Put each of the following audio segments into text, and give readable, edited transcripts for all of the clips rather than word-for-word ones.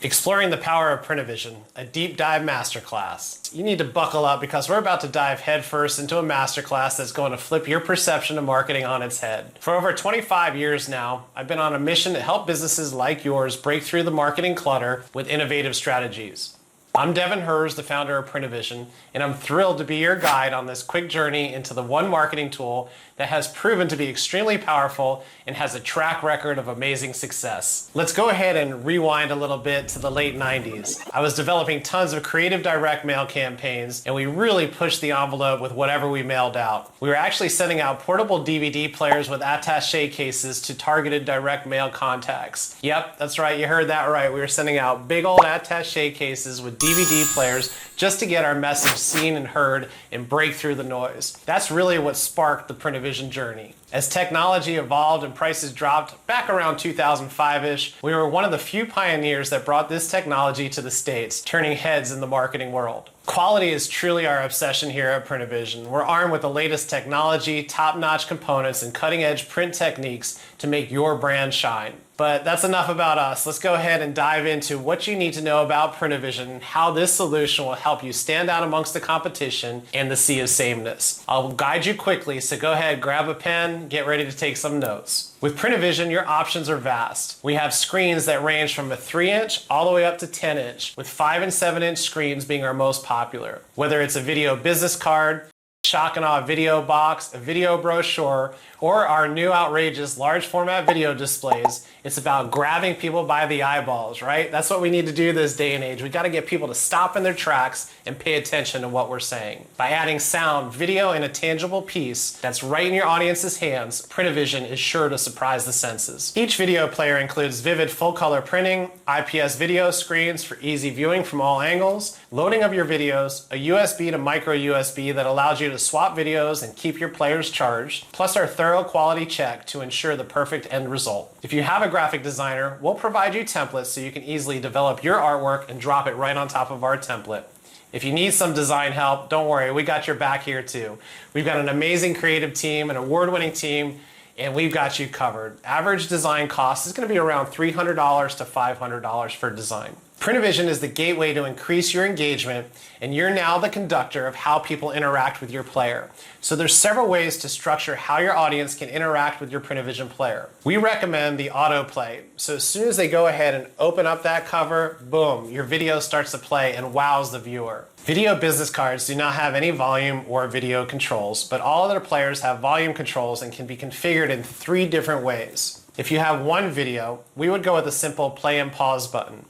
Exploring the power of PrintAVizion, a deep dive masterclass. You need to buckle up because we're about to dive headfirst into a masterclass that's going to flip your perception of marketing on its head. For over 25 years now, I've been on a mission to help businesses like yours break through the marketing clutter with innovative strategies. I'm Devin Herz, the founder of PrintAVizion, and I'm thrilled to be your guide on this quick journey into the one marketing tool that has proven to be extremely powerful and has a track record of amazing success. Let's go ahead and rewind a little bit to the late 90s. I was developing tons of creative direct mail campaigns, and we really pushed the envelope with whatever we mailed out. We were actually sending out portable DVD players with attaché cases to targeted direct mail contacts. Yep, that's right, you heard that right. We were sending out big old attaché cases with DVD players just to get our message seen and heard and break through the noise. That's really what sparked the PrintAVizion journey. As technology evolved and prices dropped back around 2005-ish, we were one of the few pioneers that brought this technology to the States, turning heads in the marketing world. Quality is truly our obsession here at PrintAVizion. We're armed with the latest technology, top-notch components, and cutting-edge print techniques to make your brand shine. But that's enough about us. Let's go ahead and dive into what you need to know about PrintAVizion and how this solution will help you stand out amongst the competition and the sea of sameness. I'll guide you quickly, so go ahead, grab a pen, get ready to take some notes. With PrintAVizion, your options are vast. We have screens that range from a 3-inch all the way up to 10-inch, with 5 and 7-inch screens being our most popular. Whether it's a video business card, shock and awe video box, a video brochure, or our new outrageous large format video displays, it's about grabbing people by the eyeballs, right? That's what we need to do this day and age. We got to get people to stop in their tracks and pay attention to what we're saying. By adding sound, video, and a tangible piece that's right in your audience's hands, PrintAVizion is sure to surprise the senses. Each video player includes vivid full color printing, IPS video screens for easy viewing from all angles, loading of your videos, a USB to micro USB that allows you to swap videos and keep your players charged, plus our thorough quality check to ensure the perfect end result. If you have a graphic designer, we'll provide you templates so you can easily develop your artwork and drop it right on top of our template. If you need some design help, don't worry, we got your back here too. We've got an amazing creative team, an award-winning team, and we've got you covered. Average design cost is going to be around $300 to $500 for design. PrintAVizion is the gateway to increase your engagement, and you're now the conductor of how people interact with your player. So there's several ways to structure how your audience can interact with your PrintAVizion player. We recommend the autoplay. So as soon as they go ahead and open up that cover, boom, your video starts to play and wows the viewer. Video business cards do not have any volume or video controls, but all other players have volume controls and can be configured in 3 different ways. If you have one video, we would go with a simple play and pause button.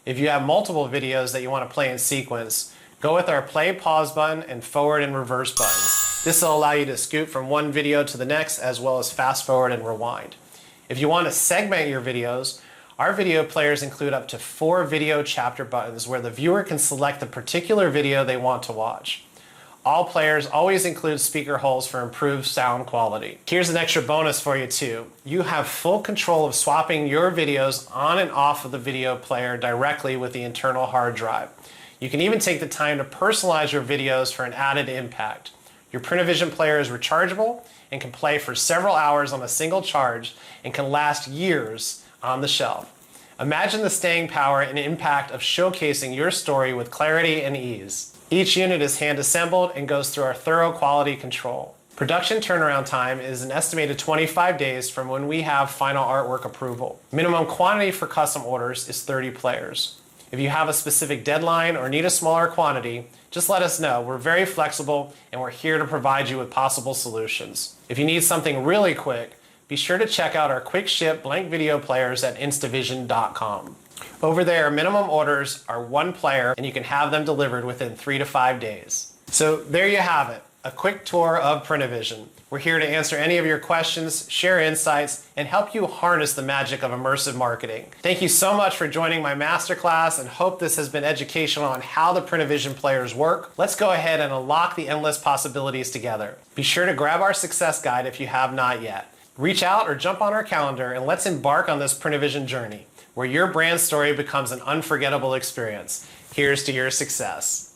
If you have multiple videos that you want to play in sequence, go with our play pause button and forward and reverse buttons. This will allow you to scoot from one video to the next, as well as fast forward and rewind. If you want to segment your videos, our video players include up to 4 video chapter buttons where the viewer can select the particular video they want to watch. All players always include speaker holes for improved sound quality. Here's an extra bonus for you too. You have full control of swapping your videos on and off of the video player directly with the internal hard drive. You can even take the time to personalize your videos for an added impact. Your PrintAVizion player is rechargeable and can play for several hours on a single charge and can last years on the shelf. Imagine the staying power and impact of showcasing your story with clarity and ease. Each unit is hand-assembled and goes through our thorough quality control. Production turnaround time is an estimated 25 days from when we have final artwork approval. Minimum quantity for custom orders is 30 players. If you have a specific deadline or need a smaller quantity, just let us know. We're very flexible and we're here to provide you with possible solutions. If you need something really quick, be sure to check out our quick ship blank video players at instavision.com. Over there, minimum orders are 1 player and you can have them delivered within 3 to 5 days. So there you have it, a quick tour of PrintAVizion. We're here to answer any of your questions, share insights, and help you harness the magic of immersive marketing. Thank you so much for joining my masterclass and hope this has been educational on how the PrintAVizion players work. Let's go ahead and unlock the endless possibilities together. Be sure to grab our success guide if you have not yet. Reach out or jump on our calendar and let's embark on this PrintAVizion journey, where your brand story becomes an unforgettable experience. Here's to your success.